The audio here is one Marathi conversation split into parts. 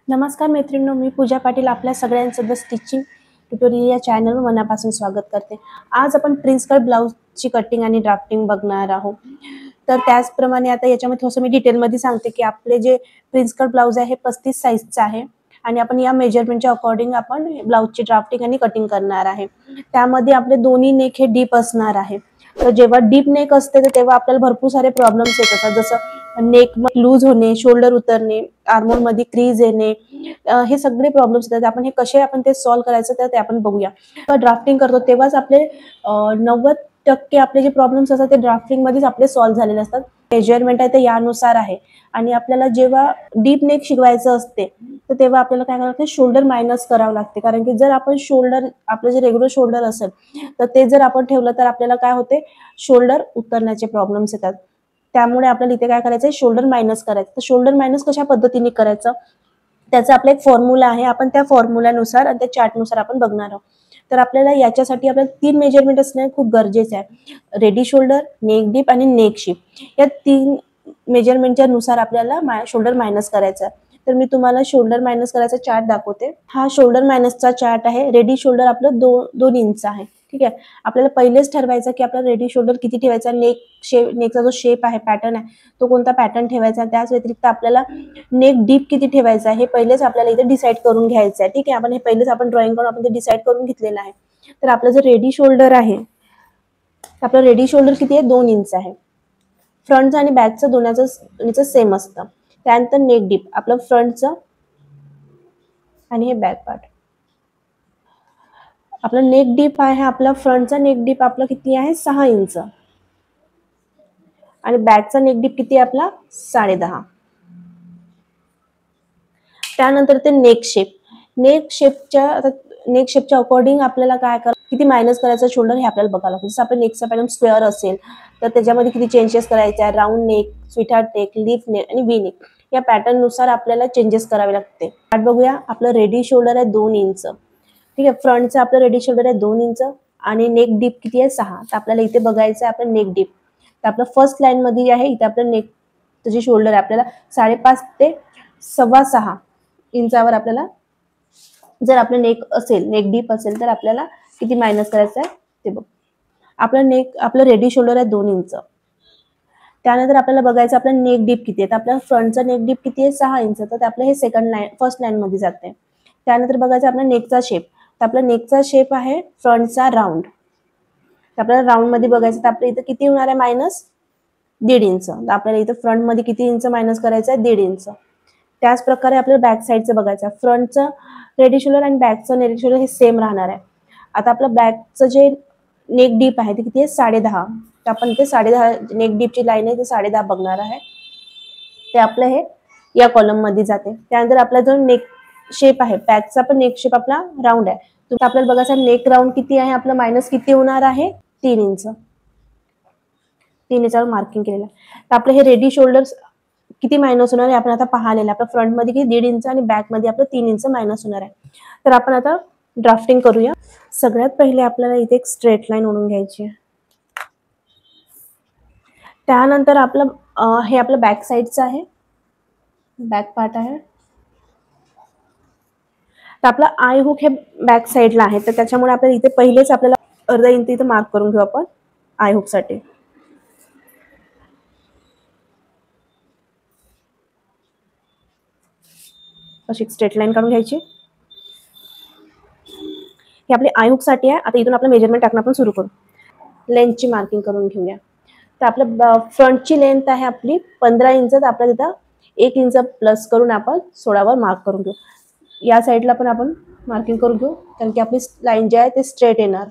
नमस्कार मैत्रिणींनो, मी पूजा पाटील आपल्या सगळ्यांचं द स्टिचिंग ट्युटोरियल या चॅनलवर मनापासून स्वागत करते। आज आपण प्रिन्स कट ब्लाउजची कटिंग आणि ड्राफ्टिंग बघणार आहोत। तर त्याचप्रमाणे आता याच्यामध्ये थोडंसं मी डिटेलमध्ये सांगते की आपले जे प्रिन्स कट ब्लाउज आहे हे 35 साईजचं आहे आणि आपण या मेजरमेंटच्या अकॉर्डिंग आपण ब्लाउजची ड्राफ्टिंग आणि कटिंग करणार आहे। त्यामध्ये आपले दोन्ही नेक हे डीप असणार आहे। तर जेव्हा डीप नेक असते तर तेव्हा आपल्याला भरपूर सारे प्रॉब्लेम्स येत असतात, जसं नेक लूज होणे, शोल्डर उतरणे, आर्महोल मध्ये क्रीज येणे, हे सगळे प्रॉब्लेम्स येतात। आपण हे कसे ते सॉल्व्ह करायचं तर ते आपण बघूया। ड्राफ्टिंग करतो तेव्हाच आपले 90% आपले जे प्रॉब्लेम्स असतात ते ड्राफ्टिंग मध्येच आपले सॉल्व्ह झालेले असतात। मेजरमेंट आहे ते यानुसार आहे आणि आपल्याला जेव्हा डीप नेक शिकवायचं असते तर तेव्हा आपल्याला काय करावं लागते, शोल्डर मायनस करावं लागते। कारण की जर आपण शोल्डर आपलं जे रेग्युलर शोल्डर असेल तर ते जर आपण ठेवलं तर आपल्याला काय होते, शोल्डर उतरण्याचे प्रॉब्लेम्स येतात। त्यामुळे आपल्याला इथे काय करायचं, शोल्डर मायनस करायचं। तर शोल्डर मायनस कशा पद्धतीने करायचं त्याचा आपला एक फॉर्म्युला आहे, आपण त्या फॉर्म्युल्यानुसार आणि त्या चार्टनुसार आपण बघणार आहोत। तर आपल्याला याच्यासाठी आपल्याला 3 मेजरमेंट असणे खूप गरजेचे आहे, रेडी शोल्डर, नेक डीप आणि नेक शेप। या 3 मेजरमेंटच्या नुसार आपल्याला शोल्डर मायनस करायचा आहे। तर मी तुम्हाला शोल्डर मायनस करायचा चार्ट दाखवते। हा शोल्डर मायनसचा चार्ट आहे। रेडी शोल्डर आपलं 2 इंच आहे, ठीक आहे। आपल्याला पहिलेच ठरवायचं की आपला रेडी शोल्डर किती ठेवायचा, नेकचा जो शेप आहे, पॅटर्न आहे, तो कोणता पॅटर्न ठेवायचा। त्याच व्यतिरिक्त आपल्याला नेक डीप किती ठेवायचा हे पहिलेच आपल्याला इथे डिसाईड करून घ्यायचं आहे, ठीक आहे। आपण हे पहिलेच आपण ड्रॉइंग करून आपण ते डिसाईड करून घेतलेलं आहे। तर आपलं जे रेडी शोल्डर आहे, आपलं रेडी शोल्डर किती आहे, 2 इंच आहे। फ्रंटचं आणि बॅकचं दोन्हीचं सेम असतं। त्यानंतर नेक डीप आपलं फ्रंटचं आणि हे बॅक पार्ट, आपलं नेक डीप आहे, आपला फ्रंटचा नेक डीप आपला किती आहे, 6 इंच आणि बॅकचा नेक डीप किती आहे आपला, 10.5। त्यानंतर ते नेक शेपच्या अकॉर्डिंग आपल्याला काय किती मायनस करायचं शोल्डर हे आपल्याला बघावं लागतं। जसं आपल्या नेकचा पॅटर्न स्क्वेअर असेल तर त्याच्यामध्ये किती चेंजेस करायचे आहे, round neck, sweetheart neck, leaf neck आणि व्ही नेक, या पॅटर्न नुसार आपल्याला चेंजेस करावे लागते। आता बघूया, आपलं रेडी शोल्डर आहे 2 इंच, ठीक आहे। फ्रंटचं आपलं रेडी शोल्डर आहे 2 इंच आणि नेक डीप किती आहे, 6। तर आपल्याला इथे बघायचं आहे आपलं नेक डीप। तर आपलं फर्स्ट लाईन मध्ये आहे, इथे आपलं नेक जे शोल्डर आहे आपल्याला 5.5 ते 6.25 इंचावर आपल्याला, जर आपलं नेक डीप असेल तर आपल्याला किती मायनस करायचं आहे ते बघ। आपलं रेडी शोल्डर आहे 2 इंच। त्यानंतर आपल्याला बघायचं आपलं नेक डीप किती आहे। तर आपल्या फ्रंटचं नेक डीप किती आहे, 6 इंच। तर आपलं हे फर्स्ट लाईन मध्ये जाते। त्यानंतर बघायचं आपला नेकचा शेप। तर आपला नेकचा शेप आहे फ्रंटचा राऊंड। तर आपल्याला राऊंड मध्ये बघायचं, तर आपल्या इथं किती होणार आहे, मायनस 1.5 इंच। तर आपल्याला इथं फ्रंट मध्ये किती इंच मायनस करायचं आहे, 1.5 इंच। त्याच प्रकारे आपल्याला बॅक साईडचं बघायचं, फ्रंटचं रेडी शोल्डर आणि बॅकचं नेक शोल्डर हे सेम राहणार आहे। आता आपलं बॅकचं जे नेक डीप आहे ते किती आहे, 10.5। तर आपण ते 10.5 नेक डीपची लाईन आहे ते 10.5 बघणार आहे। ते आपलं हे या कॉलम मध्ये जाते। त्यानंतर आपला जो नेक शेप आहे, बॅकचा पण नेक शेप आपला राऊंड आहे, तर आपल्याला बघायचं नेक राऊंड किती आहे, आपलं मायनस किती होणार आहे, 3 इंच। 3 इंचावर मार्किंग केलेलं आहे। तर आपलं हे रेडी शोल्डर किती मायनस होणार आहे आपण आता पाहिलेलं। आपल्या फ्रंट मध्ये किती 1.5 इंच आणि बॅक मध्ये आपलं 3 इंच मायनस होणार आहे। तर आपण आता ड्राफ्टिंग करूया। सगळ्यात पहिले आपल्याला इथे एक स्ट्रेट लाईन ओढून घ्यायची आहे। त्यानंतर आपलं हे आपलं बॅक साईडचं आहे, बॅक पार्ट आहे। तर आपला आय हुक हे बॅक साईडला आहे, तर त्याच्यामुळे आपल्याला इथे पहिलेच आपल्याला अर्धा इंच इथे मार्क करून घेऊ आपण आय हुक साठी। अशी स्ट्रेट लाईन काढून घ्यायची। हे आपले आय हुक साठी आहे। आता इथून आपलं मेजरमेंट टाकणं आपण सुरू करू। लेंथची मार्किंग करून घेऊया। तर आपलं फ्रंटची लेंथ आहे आपली 15 इंच। तर आपल्याला तिथं 1 इंच प्लस करून आपण 16 वर मार्क करून घेऊ। या साईडला पण आपण मार्किंग करून घेऊ, कारण की आपली लाईन जी आहे ते स्ट्रेट येणार।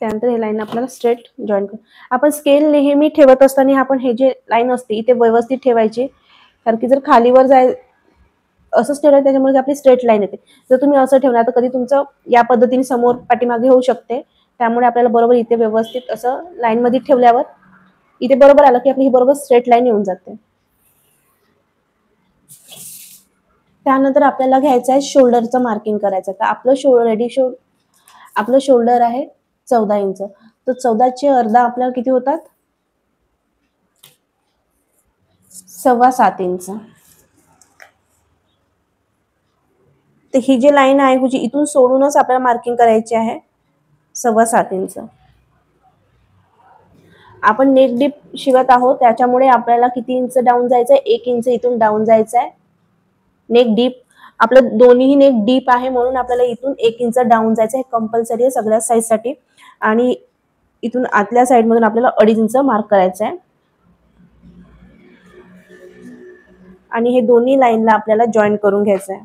त्यानंतर हे लाईन आपल्याला स्ट्रेट जॉईन करू। आपण स्केल नेहमी ठेवत असताना आपण हे जे लाईन असते इथे व्यवस्थित ठेवायची, कारण की जर खालीवर असंच ठेवलं त्याच्यामुळे आपली स्ट्रेट लाईन येते। जर तुम्ही असं ठेवणार तर कधी तुमचं या पद्धतीने समोर पाठीमागे होऊ शकते। त्यामुळे आपल्याला बरोबर इथे व्यवस्थित असं लाईन मध्ये ठेवल्यावर इथे बरोबर आलं की आपली ही बरोबर स्ट्रेट लाईन येऊन जाते। त्यानंतर आपल्याला घ्यायचं आहे शोल्डरचं मार्किंग करायचं। तर आपलं शोल्डर आहे 14 इंच। तर 14चे अर्धा आपल्याला किती होतात, 7.25 इंच. तर ही जी लाईन आहे म्हणजे इथून सोडूनच आपल्याला मार्किंग करायची आहे 7.25 इंच. आपण नेक डीप शिवत आहोत त्याच्यामुळे आपल्याला किती इंच डाऊन जायचं आहे, 1 इंच इथून डाऊन जायचं आहे. नेक डीप आपलं दोन्ही नेक डीप आहे म्हणून आपल्याला इथून 1 इंच डाऊन जायचं आहे, कंपल्सरी आहे सगळ्या साईजसाठी. आणि इथून आतल्या साईड मधून आपल्याला 2.5 इंच मार्क करायचं आहे. आणि हे दोन्ही लाईनला आपल्याला जॉईन करून घ्यायचं आहे.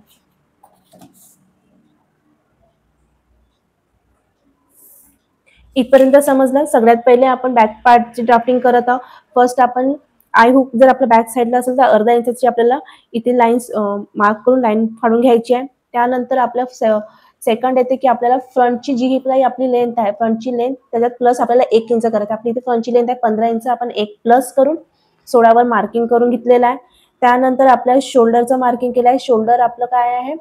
इथपर्यंत समजलं. सगळ्यात पहिले आपण बॅक पार्टची ड्राफ्टिंग करत आहोत. फर्स्ट आपण आय हुक जर आपल्या बॅक साईडला असेल तर अर्धा इंचाची आपल्याला इथे लाईन्स मार्क करून लाईन फाडून घ्यायची आहे. त्यानंतर आपल्या सेकंड येते की आपल्याला फ्रंटची जी ही आपली लेंथ आहे, फ्रंटची लेंथ त्याच्यात प्लस आपल्याला 1 इंच करायचं. आपली इथे फ्रंटची लेंथ आहे 15 इंच, आपण 1 प्लस करून 16वर मार्किंग करून घेतलेलं आहे. त्यानंतर आपल्या शोल्डरचं मार्किंग केलं आहे. शोल्डर आपलं काय आहे,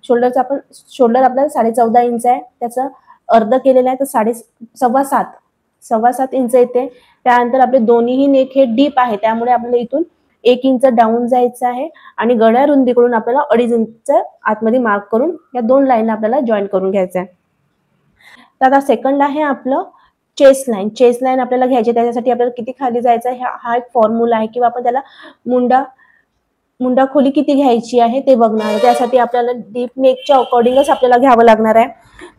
शोल्डर आपल्याला 14.5 इंच आहे, त्याचं अर्ध केलेलं आहे तर 7.25 इंच येते. त्यानंतर आपले दोन्हीही नेक हे डीप आहे त्यामुळे आपल्याला इथून 1 इंच डाऊन जायचं आहे आणि गळ्या रुंदीकडून आपल्याला 2.5 इंच आतमध्ये मार्क करून या दोन लाईन आपल्याला जॉईन करून घ्यायचं आहे. तर आता सेकंड आहे आपलं चेस्ट लाईन. चेस्ट लाईन आपल्याला घ्यायची, त्याच्यासाठी आपल्याला किती खाली जायचं आहे हा एक फॉर्म्युला आहे किंवा आपण त्याला मुंडा खोली किती घ्यायची आहे ते बघणार आहे. त्यासाठी आपल्याला डीप नेकच्या अकॉर्डिंगच आपल्याला घ्यावं लागणार आहे.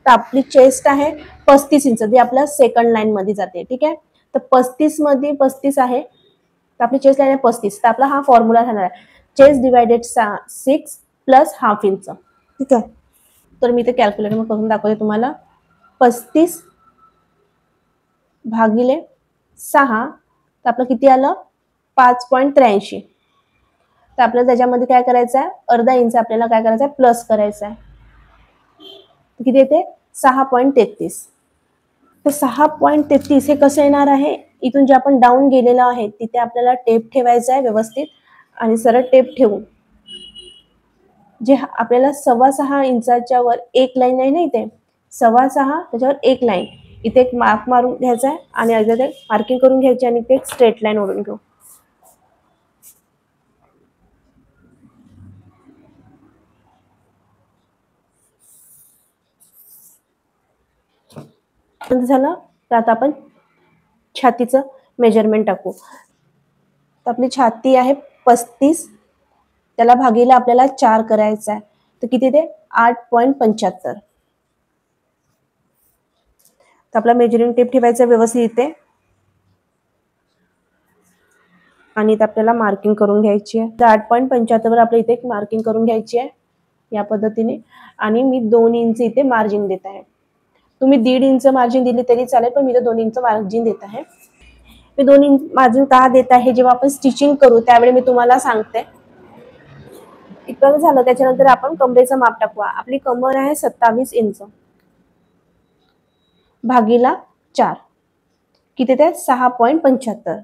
तर आपली चेस्ट आहे 35 इंच, जी आपल्या सेकंड लाईन मध्ये जाते. ठीक आहे, तर 35 मध्ये 35 आहे, तर आपली चेस्ट लाईन आहे 35. तर आपला हा फॉर्म्युला राहणार आहे chest divided 6 plus half inch. ठीक आहे, तर मी ते कॅल्क्युलेटर करून दाखवते तुम्हाला. 35 भागिले 6 तर आपलं किती आलं, 5.83. तर आपल्याला त्याच्यामध्ये काय करायचं आहे, अर्धा इंच आपल्याला काय करायचं आहे, प्लस करायचं आहे. किती येते, 6.33. तर 6.33 हे कसं येणार आहे, इथून जे आपण डाऊन गेलेलं आहे तिथे आपल्याला टेप ठेवायचा आहे व्यवस्थित आणि सरळ टेप ठेवून जे आपल्याला 6.25 इंचाच्या वर एक लाईन आहे ना, इथे 6.25 त्याच्यावर एक लाईन, इथे एक मार्क मारून घ्यायचा आहे आणि इथे मार्किंग करून घ्यायची आणि इथे एक स्ट्रेट लाईन ओढून घेऊ. झालं, तर आता आपण छातीचं मेजरमेंट टाकू. तर आपली छाती आहे 35, त्याला भागीला आपल्याला 4 करायचा आहे, तर किती ते 8.75. तर आपला मेजरिंग टेप ठेवायचा व्यवस्थित इथे आणि इथे आपल्याला मार्किंग करून घ्यायची आहे. तर 8.75 वर आपल्या इथे एक मार्किंग करून घ्यायची आहे या पद्धतीने. आणि मी 2 इंच इथे मार्जिन देत आहे. तुम्ही 1.5 इंच मार्जिन दिली तरी चालेल, पण मी तर 2 इंच मार्जिन देत आहे. मी 2 इंच मार्जिन का देत आहे, जेव्हा आपण स्टिचिंग करू त्यावेळी मी तुम्हाला सांगते. इतकं झालं, त्याच्यानंतर आपण कमरेचं माप टाकू. आपली कमर आहे 27 इंच भागीला 4, किती ते 6.75.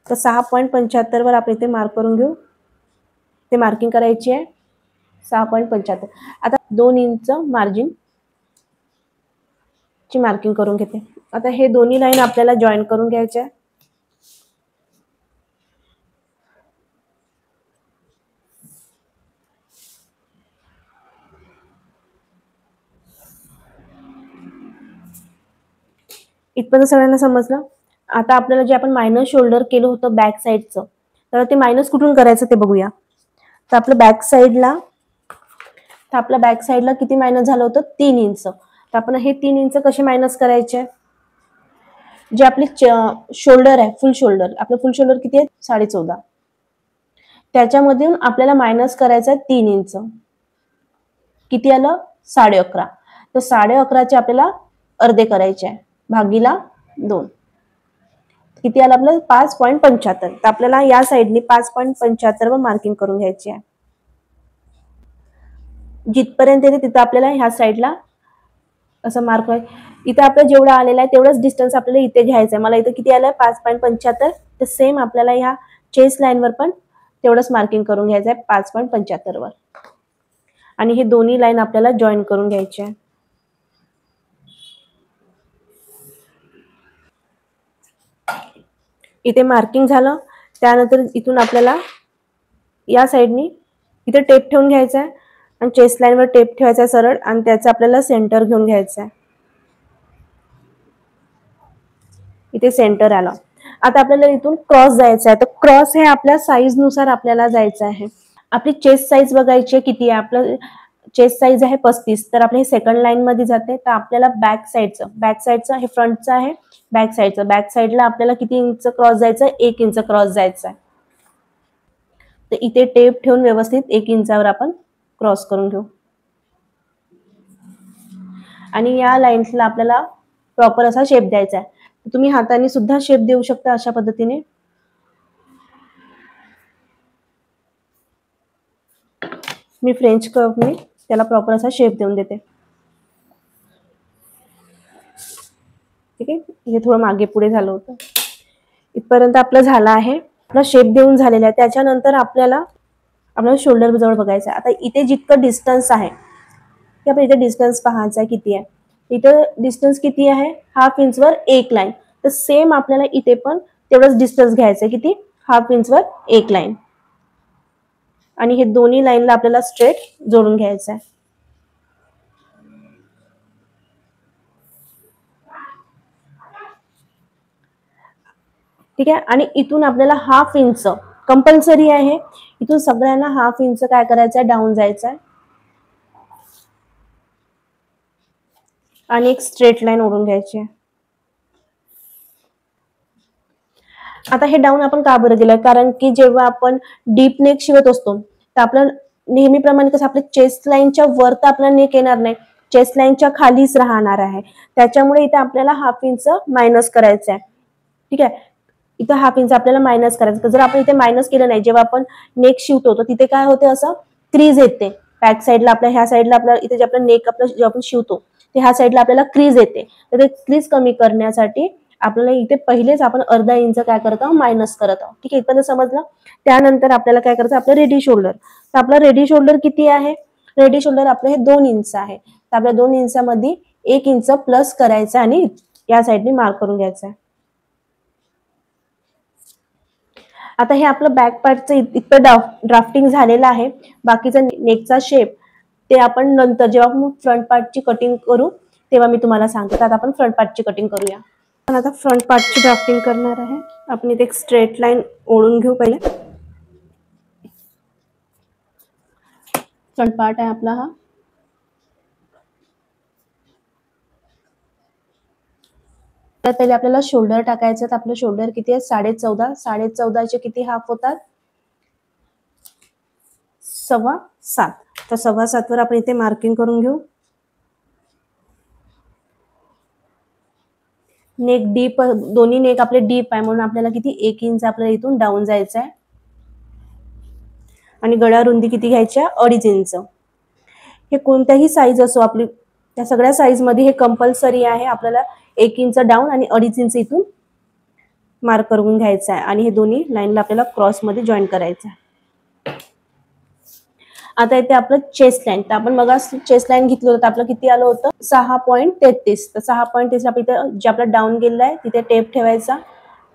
तर 6.75 वर आपण इथे मार्क करून घेऊ. ते मार्किंग करायची आहे 6.75. आता 2 इंच मार्जिन ची मार्किंग करून घेते. आता हे दोन्ही लाईन आपल्याला जॉईन करून घ्यायचे आहे. इथपर्यंत सगळ्यांना समजलं. आता आपल्याला जे आपण मायनस शोल्डर केलं होतं बॅक साईडचं, तर ते मायनस कुठून करायचं ते बघूया. तर आपलं बॅक साईडला किती मायनस झालं होतं, 3 इंच. तर आपण हे 3 इंच कसे मायनस करायचे, जे आपले शोल्डर आहे फुल शोल्डर, आपलं फुल शोल्डर किती आहे 14.5, त्याच्यामधून आपल्याला मायनस करायचं आहे 3 इंच, किती आलं 11.5. तर 11.5चे आपल्याला अर्धे करायचे आहे भागीला 2, किती आलं आपलं 5.75. तर आपल्याला या साईडने 5.75 वर मार्किंग करून घ्यायची आहे. जिथपर्यंत येते तिथं आपल्याला ह्या साईडला असं मार्क आहे. इथे आपलं जेवढं आलेलं आहे तेवढंच डिस्टन्स आपल्याला इथे घ्यायचं आहे. मला इथे किती आलंय 5.75. तर सेम आपल्याला ह्या चेस्ट लाईनवर पण तेवढंच मार्किंग करून घ्यायचं आहे 5.75 वर. आणि हे दोन्ही लाईन आपल्याला जॉईन करून घ्यायचे आहे. इथे मार्किंग झालं. त्यानंतर इथून आपल्याला या साईडनी इथे टेप ठेवून घ्यायचा आहे आणि चेस्ट लाईनवर टेप ठेवायचा आहे सरळ, आणि त्याचा आपल्याला सेंटर घेऊन घ्यायचा आहे. इथे सेंटर आला. आता आपल्याला इथून क्रॉस जायचा आहे. तर क्रॉस हे आपल्या साईज नुसार आपल्याला जायचं आहे. आपली चेस्ट साईज बघायची किती आहे. आपलं चेस्ट साईज आहे 35, तर आपल्या सेकंड लाईन मध्ये जाते. तर आपल्याला बॅक साईडचं हे फ्रंटचं आहे, बॅक साईडला आपल्याला किती इंच क्रॉस जायचं आहे, 1 इंच क्रॉस जायचं आहे. तर इथे टेप ठेवून व्यवस्थित 1 इंचावर आपण क्रॉस करून घेऊ. आणि या लाईन्सला आपल्याला प्रॉपर असा शेप द्यायचा आहे. तुम्ही हाताने सुद्धा शेप देऊ शकता अशा पद्धतीने. मी फ्रेंच कर्वने त्याला प्रॉपर असा शेप देऊन देते. ठीक आहे, हे थोडं मागे पुढे झालं होतं. इथपर्यंत आपलं झालं आहे. आपला शेप देऊन झालेला आहे. त्याच्यानंतर आपल्याला शोल्डर जवळ बघायचं आहे. आता इथे जितकं डिस्टन्स आहे ते आपण इथे डिस्टन्स पाहायचा आहे किती आहे. इथे डिस्टन्स किती आहे, 1/2 इंचवर 1 लाईन. तर सेम आपल्याला इथे पण तेवढंच डिस्टन्स घ्यायचं आहे. किती, 1/2 इंचवर 1 लाईन. आणि हे दोन्ही लाईनला आपल्याला स्ट्रेट जोडून घ्यायचं आहे. ठीक आहे. आणि इथून आपल्याला 1/2 इंच कंपल्सरी आहे. इथून सगळ्यांना 1/2 इंच काय करायचं आहे, डाऊन जायचं आहे. आणि एक स्ट्रेट लाईन ओढून घ्यायची आहे. आता हे डाऊन आपण का बरं गेलं, कारण की जेव्हा आपण डीप नेक शिवत असतो तर आपलं नेहमीप्रमाणे कसं आपल्या चेस्ट लाईनच्या वर तर आपला नेक येणार नाही, चेस्ट लाईनच्या खालीच राहणार आहे. त्याच्यामुळे इथे आपल्याला 1/2 इंच मायनस करायचं आहे. ठीक आहे, इथं 1/2 इंच आपल्याला मायनस करायचं. जर आपण इथे मायनस केलं नाही, जेव्हा आपण नेक शिवतो तर तिथे काय होते, असं क्रीज येते बॅक साईडला. आपल्या ह्या साईडला आपल्या इथे जे आपलं नेक आपलं जे आपण शिवतो ते ह्या साईडला आपल्याला क्रीज येते. तर ते क्रीज कमी करण्यासाठी आपल्याला इथे पहिलेच आपण अर्धा इंच काय करत आहोत, मायनस करत आहोत. ठीक आहे, इथपर्यंत समजलं. त्यानंतर आपल्याला काय करायचं, आपलं रेडी शोल्डर. तर आपलं रेडी शोल्डर किती आहे, रेडी शोल्डर आपलं हे 2 इंच आहे. तर आपल्या 2 इंचामध्ये 1 इंच प्लस करायचं आणि या साईडने मार्क करून घ्यायचं आहे. आता हे आपलं बॅक पार्टचं इतकं ड्राफ्टिंग झालेलं आहे. बाकीचा नेकचा शेप ते आपण नंतर जेव्हा आपण फ्रंट पार्टची कटिंग करू तेव्हा मी तुम्हाला सांगते. आता आपण फ्रंट पार्टची कटिंग करूया. आपण आता फ्रंट पार्टची ड्राफ्टिंग करणार आहे. आपण इथे एक स्ट्रेट लाईन ओढून घेऊ. पहिले फ्रंट पार्ट आहे आपला हा. तर पहिले आपल्याला शोल्डर टाकायचं. तर आपलं शोल्डर किती आहे, 14.5. 14.5चे किती हाफ होतात, 7.25. तर 7.25 वर आपण इथे मार्किंग करून घेऊ. नेक डीप, दोन्ही नेक आपले डीप आहे म्हणून आपल्याला किती 1 इंच आपल्याला इथून डाऊन जायचं आहे. आणि गळा रुंदी किती घ्यायची आहे, 2.5 इंच. हे कोणत्याही साईज असो आपली, त्या सगळ्या साईज मध्ये हे कंपल्सरी आहे. आपल्याला 1 इंच डाऊन आणि 2.5 इंच इथून मार्क करून घ्यायचं आहे. आणि हे दोन्ही लाईनला आपल्याला क्रॉस मध्ये जॉईन करायचं आहे. आता इथे आपलं चेस्ट लाईन. तर आपण बघा चेस्ट लाईन घेतलं होतं, आपलं किती आलं होतं, 6.33. तर 6.33 आपण इथे जे आपला डाऊन गेलेला आहे तिथे टेप ठेवायचा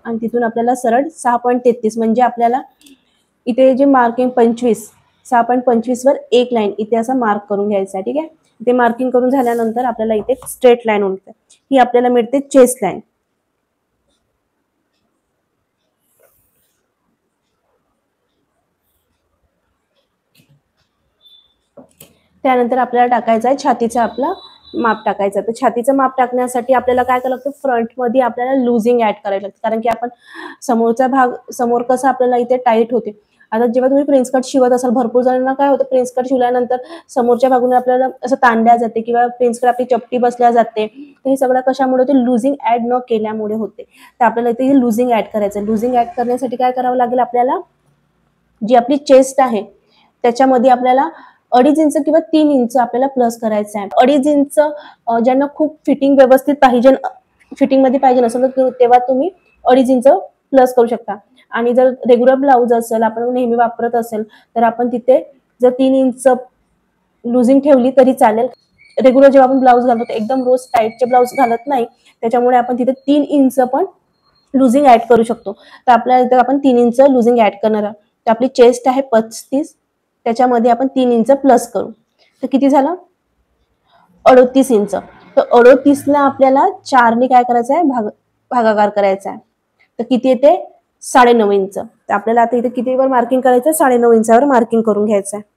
आणि तिथून आपल्याला सरळ 6.33 म्हणजे आपल्याला इथे जे मार्किंग 6.25 वर 1 लाईन इथे असा मार्क करून घ्यायचा. ठीक आहे, इथे मार्किंग करून झाल्यानंतर आपल्याला इथे स्ट्रेट लाईन उलटते. ही आपल्याला मिळते चेस्ट लाईन. त्यानंतर आपल्याला टाकायचं आहे छातीचा आपला माप टाकायचं. तर छातीचं माप टाकण्यासाठी आपल्याला काय करावं लागतं, फ्रंटमध्ये आपल्याला लुझिंग ऍड करायला लागतं. कारण की आपण समोरचा भाग समोर कसं आपल्याला इथे टाईट होते. आता जेव्हा तुम्ही प्रिन्स कट शिवत असाल, भरपूर जणांना काय होतं, प्रिन्स कट शिवल्यानंतर समोरच्या भागून आपल्याला असं ताणल्या जाते किंवा प्रिन्स कट आपली चपटी बसल्या जाते. तर हे सगळं कशामुळे होते, लुझिंग ऍड न केल्यामुळे होते. तर आपल्याला इथे लुझिंग ऍड करायचं. लुझिंग ऍड करण्यासाठी काय करावं लागेल, आपल्याला जी आपली चेस्ट आहे त्याच्यामध्ये आपल्याला 2.5 इंच किंवा 3 इंच आपल्याला प्लस करायचं आहे. 2.5 इंच ज्यांना खूप फिटिंग व्यवस्थित पाहिजे, फिटिंग मध्ये पाहिजे नसेल तर तेव्हा तुम्ही 2.5 इंच प्लस करू शकता. आणि जर रेग्युलर ब्लाऊज असेल, आपण नेहमी वापरत असेल, तर आपण तिथे जर 3 इंच लुझिंग ठेवली तरी चालेल. रेग्युलर जेव्हा आपण ब्लाऊज घालतो एकदम रोज टाईटचे ब्लाऊज घालत नाही, त्याच्यामुळे आपण तिथे 3 इंच पण लुझिंग ऍड करू शकतो. तर आपल्याला इथे आपण 3 इंच लुझिंग ऍड करणार आहोत. तर आपली चेस्ट आहे 35, त्याच्यामध्ये आपण 3 इंच प्लस करू. तर किती झालं? 38 इंच. तर 38ला आपल्याला 4ने काय करायचं आहे, भागाकार करायचा आहे. तर किती येते? 9.5 इंच. तर आपल्याला आता इथे कितीवर मार्किंग करायचं? 9.5 इंचावर मार्किंग करून घ्यायचं आहे.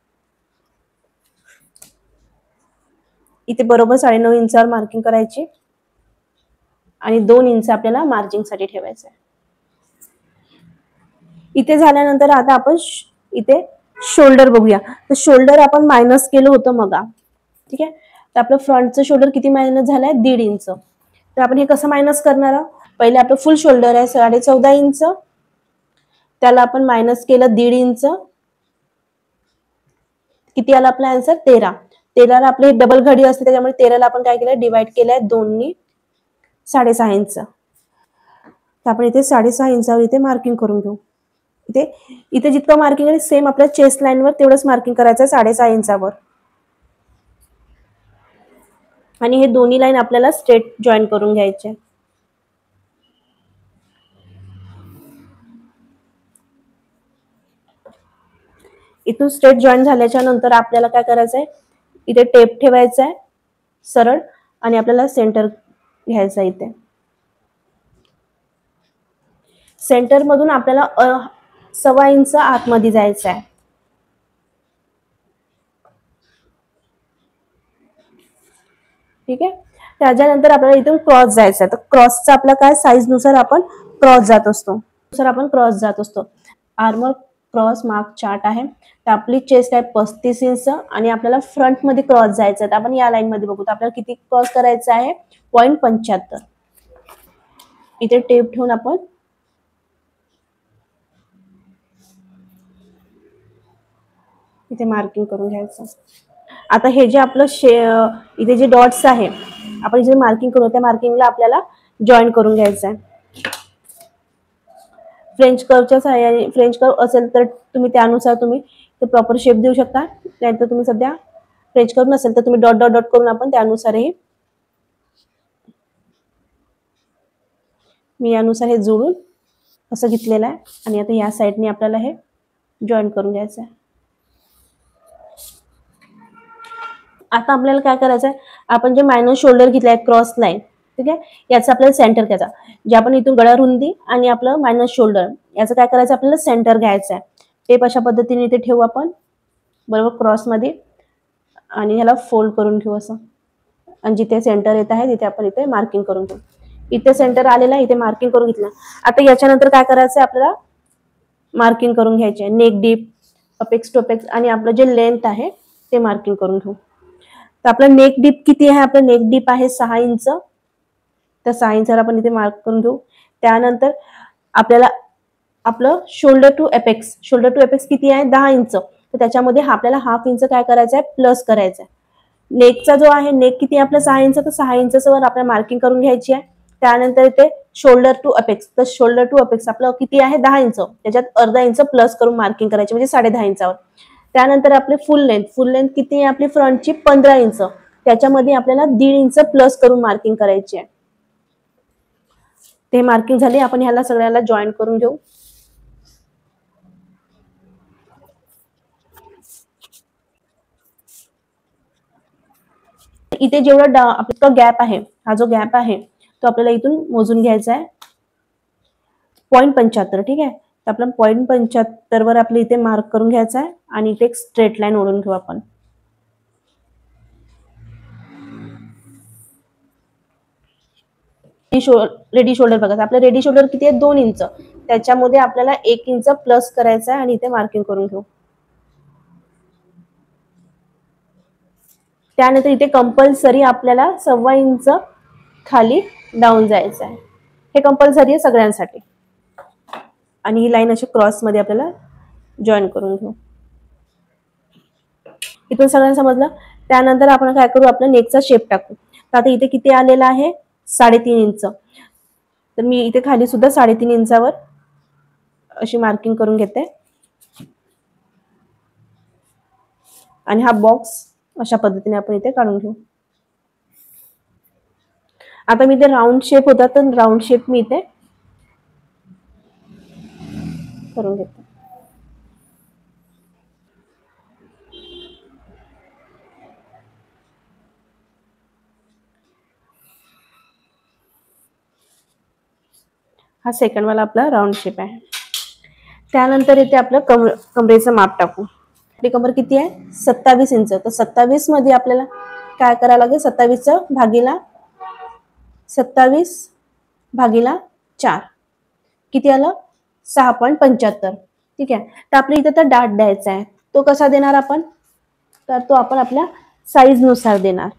इथे बरोबर 9.5 इंचावर मार्किंग करायची आणि 2 इंच आपल्याला मार्जिनसाठी ठेवायचं आहे. इथे झाल्यानंतर आता आपण इथे शोल्डर बघूया. तर शोल्डर आपण मायनस केलं होतं मग, ठीक आहे. तर आपलं फ्रंटचं शोल्डर किती मायनस झालंय? 1.5 इंच. तर आपण हे कसं मायनस करणार आहोत? पहिले आपलं फुल शोल्डर आहे 14.5 इंच, त्याला आपण मायनस केलं 1.5 इंच. किती आला आपला आन्सर? 13. 13ला आपली डबल घडी असते, त्याच्यामुळे 13ला आपण काय केलं? डिवाइड केलंय 2नी 6.5 इंच. तर आपण इथे 6.5 इंचावर इथे मार्किंग करून घेऊ. इथे जितकं मार्किंग आहे सेम आपल्या चेस्ट लाईनवर तेवढंच मार्किंग करायचं आहे 6.5 इंचावर. आणि हे दोन्ही लाईन आपल्याला स्ट्रेट जॉईन करून घ्यायचे. इथून स्ट्रेट जॉईन झाल्याच्या नंतर आपल्याला काय करायचंय? इथे टेप ठेवायचा आहे सरळ आणि आपल्याला सेंटर घ्यायचा आहे. इथे सेंटर मधून आपल्याला 1.25 इंच आतमध्ये जायचं आहे. ठीक आहे. त्याच्यानंतर आपल्याला इथून क्रॉस जायचं आहे. तर क्रॉसचा आपला काय साईज नुसार आपण क्रॉस जात असतो. आर्मर क्रॉस मार्क चार्ट आहे. तर आपली चेस्ट आहे 35 इंच आणि आपल्याला फ्रंट मध्ये क्रॉस जायचं आहे. तर आपण या लाईन मध्ये बघू. तर आपल्याला किती क्रॉस करायचं आहे? 0.75. इथे टेप ठेवून आपण इथे मार्किंग करून घ्यायचं. आता हे जे आपलं इथे जे डॉट्स आहे आपण जे मार्किंग करू त्या मार्किंगला आपल्याला जॉईन करून घ्यायचं आहे. फ्रेंच कर्वच्या सहाय्याने, फ्रेंच कर्व असेल तर तुम्ही त्यानुसार तुम्ही प्रॉपर शेप देऊ शकता. नाहीतर तुम्ही सध्या फ्रेंच कर्व नसेल तर तुम्ही डॉट डॉट डॉट करून आपण त्यानुसारही मी यानुसार हे जोडून असं घेतलेलं आहे. आणि आता या साईडने आपल्याला हे जॉईन करून घ्यायचं आहे. आता आपल्याला काय करायचं आहे? आपण जे मायनस शोल्डर घेतलाय क्रॉस लाईन, ठीक आहे, याचं आपल्याला सेंटर घ्यायचा. जे आपण इथून गळा रुंदी आणि आपलं मायनस शोल्डर याचं काय करायचं? आपल्याला सेंटर घ्यायचं आहे. टेप अशा पद्धतीने इथे ठेवू आपण बरोबर क्रॉस मध्ये आणि ह्याला फोल्ड करून घेऊ असं. आणि जिथे सेंटर येत आहे तिथे आपण इथे मार्किंग करून घेऊ. इथे सेंटर आलेला आहे, इथे मार्किंग करून घेतलं. आता याच्यानंतर काय करायचं आहे? आपल्याला मार्किंग करून घ्यायचे neck deep, apex to apex आणि आपलं जे लेंथ आहे ते मार्किंग करून घेऊ. तर आपलं नेक डीप किती आहे? आपलं नेक डीप आहे 6 इंच. तर 6 इंचाला आपण इथे मार्क करून घेऊ. त्यानंतर आपल्याला आपलं शोल्डर टू एपेक्स किती आहे? 10 इंच. तर त्याच्यामध्ये आपल्याला हाफ इंच काय करायचं आहे? प्लस करायचं आहे. नेकचा जो आहे नेक किती आहे आपलं? 6 इंच. तर 6 इंचवर आपल्याला मार्किंग करून घ्यायची आहे. त्यानंतर इथे शोल्डर टू अपेक्स, तर शोल्डर टू अपेक्स आपलं किती आहे? 10 इंच. त्याच्यात अर्धा इंच प्लस करून मार्किंग करायची म्हणजे 10.5 इंचावर. त्यानंतर आपले फुल लेंथ किती आहे आपली फ्रंटची? 15 इंच. त्याच्यामध्ये आपल्याला 1.5 इंच प्लस करून मार्किंग करायची आहे. ते मार्किंग झाली. आपण ह्याला सगळ्याला जॉईन करून घेऊ. इथे जेवढा आपला गॅप आहे, हा जो गॅप आहे तो आपल्याला इथून मोजून घ्यायचा आहे 0.75. ठीक आहे. तर आपलं 0.75 वर आपलं इथे मार्क करून घ्यायचा आहे आणि इथे एक स्ट्रेट लाईन ओढून घेऊ आपण. रेडी शोल्डर बघा. आपलं रेडी शोल्डर किती आहे? 2 इंच. त्याच्यामध्ये आपल्याला 1 इंच प्लस करायचा आहे आणि इथे मार्किंग करून घेऊ. त्यानंतर इथे कंपल्सरी आपल्याला 1.25 इंच खाली डाऊन जायचं आहे. हे कंपल्सरी आहे सगळ्यांसाठी. आणि ही लाईन अशी क्रॉस मध्ये आपल्याला जॉईन करून घेऊ. इथून सगळ्यांना समजलं. त्यानंतर आपण काय करू? आपल्या नेकचा शेप टाकू. तर आता इथे किती आलेला आहे? 3.5 इंच. तर मी इथे खाली सुद्धा 3.5 इंचावर अशी मार्किंग करून घेते. आणि हा बॉक्स अशा पद्धतीने आपण इथे काढून घेऊ. आता मी इथे राऊंड शेप होता तर राऊंड शेप मी इथे करून घेते. हा सेकंड वाला आपला राऊंड शेप आहे. त्यानंतर इथे आपलं कमरेचं माप टाकू. आपली कमर किती आहे? 27 इंच. तर 27 मध्ये आपल्याला काय करावं लागेल? 27 भागीला 4 किती आलं? 6.75. ठीक आहे. तर आपल्या इथे तर डाट द्यायचा आहे. तो कसा देणार आपण? तर तो आपण आपल्या साईज नुसार देणार.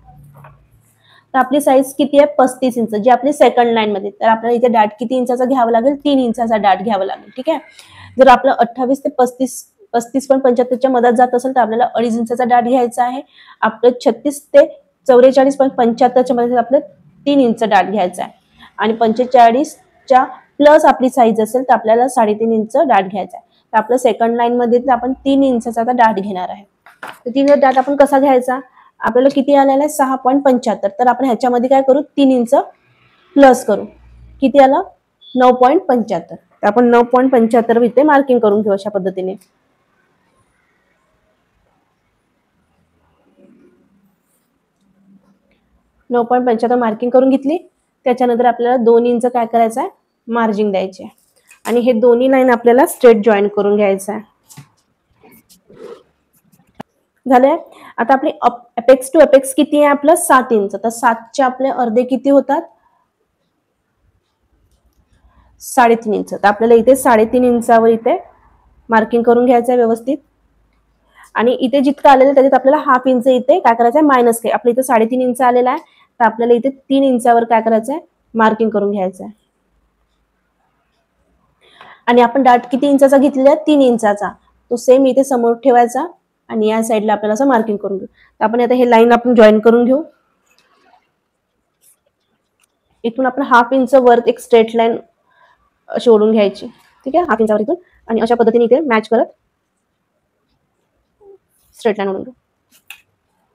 तर आपली साईज किती आहे? 35 इंच, जी आपली सेकंड लाईन मध्ये. तर आपल्याला इथे डाट किती इंचाचा घ्यावा लागेल? 3 इंचाचा डाट घ्यावा लागेल. ठीक आहे. जर आपलं 28 ते 35.75च्या मधात जात असेल तर आपल्याला 2.5 इंचाचा डाट घ्यायचा आहे. आपलं 36 ते 44.75च्या मध्ये आपलं 3 इंच डाट घ्यायचा आहे. आणि 45च्या प्लस आपली साईज असेल तर आपल्याला 3.5 इंच डाट घ्यायचा आहे. तर आपलं सेकंड लाईन मध्ये आपण 3 इंचाचा डाट घेणार आहे. तर 3 डाट आपण कसा घ्यायचा? आपल्याला किती आलेला आहे? 6.75. तर आपण ह्याच्यामध्ये काय करू? 3 इंच प्लस करू. किती आलं? 9.75. तर आपण 9.75 इथे मार्किंग करून घेऊ अशा पद्धतीने. मार्किंग करून घेतली. त्याच्यानंतर आपल्याला 2 इंच काय करायचं आहे? मार्जिन द्यायचे. आणि हे दोन्ही लाईन आपल्याला स्ट्रेट जॉईन करून घ्यायचं आहे. झालंय. आता आपली अपेक्स टू अपेक्स किती आहे? आपलं 7 इंच. तर 7चे आपले अर्धे किती होतात? 3.5 इंच. तर आपल्याला इथे 3.5 इंचावर इथे मार्किंग करून घ्यायचं आहे व्यवस्थित. आणि इथे जितकं आलेलं आहे त्याच्यात आपल्याला हाफ इंच इथे काय करायचं आहे? Minus K. आपल्या इथे 3.5 इंच आलेला आहे. तर आपल्याला इथे 3 इंचावर काय करायचं आहे? मार्किंग करून घ्यायचं आहे. आणि आपण डाट किती इंचाचा घेतलेला आहे? 3 इंचाचा. तो सेम इथे समोर ठेवायचा आणि या साईडला आपल्याला असं मार्किंग करून घेऊ. तर आपण आता हे लाईन आपण जॉईन करून घेऊ. इथून आपण हाफ इंच वर एक स्ट्रेट लाईन अशी ओढून घ्यायची. ठीक आहे. हाफ इंचावर इथून आणि अशा पद्धतीने इथे मॅच करत स्ट्रेट लाईन ओढून घेऊ.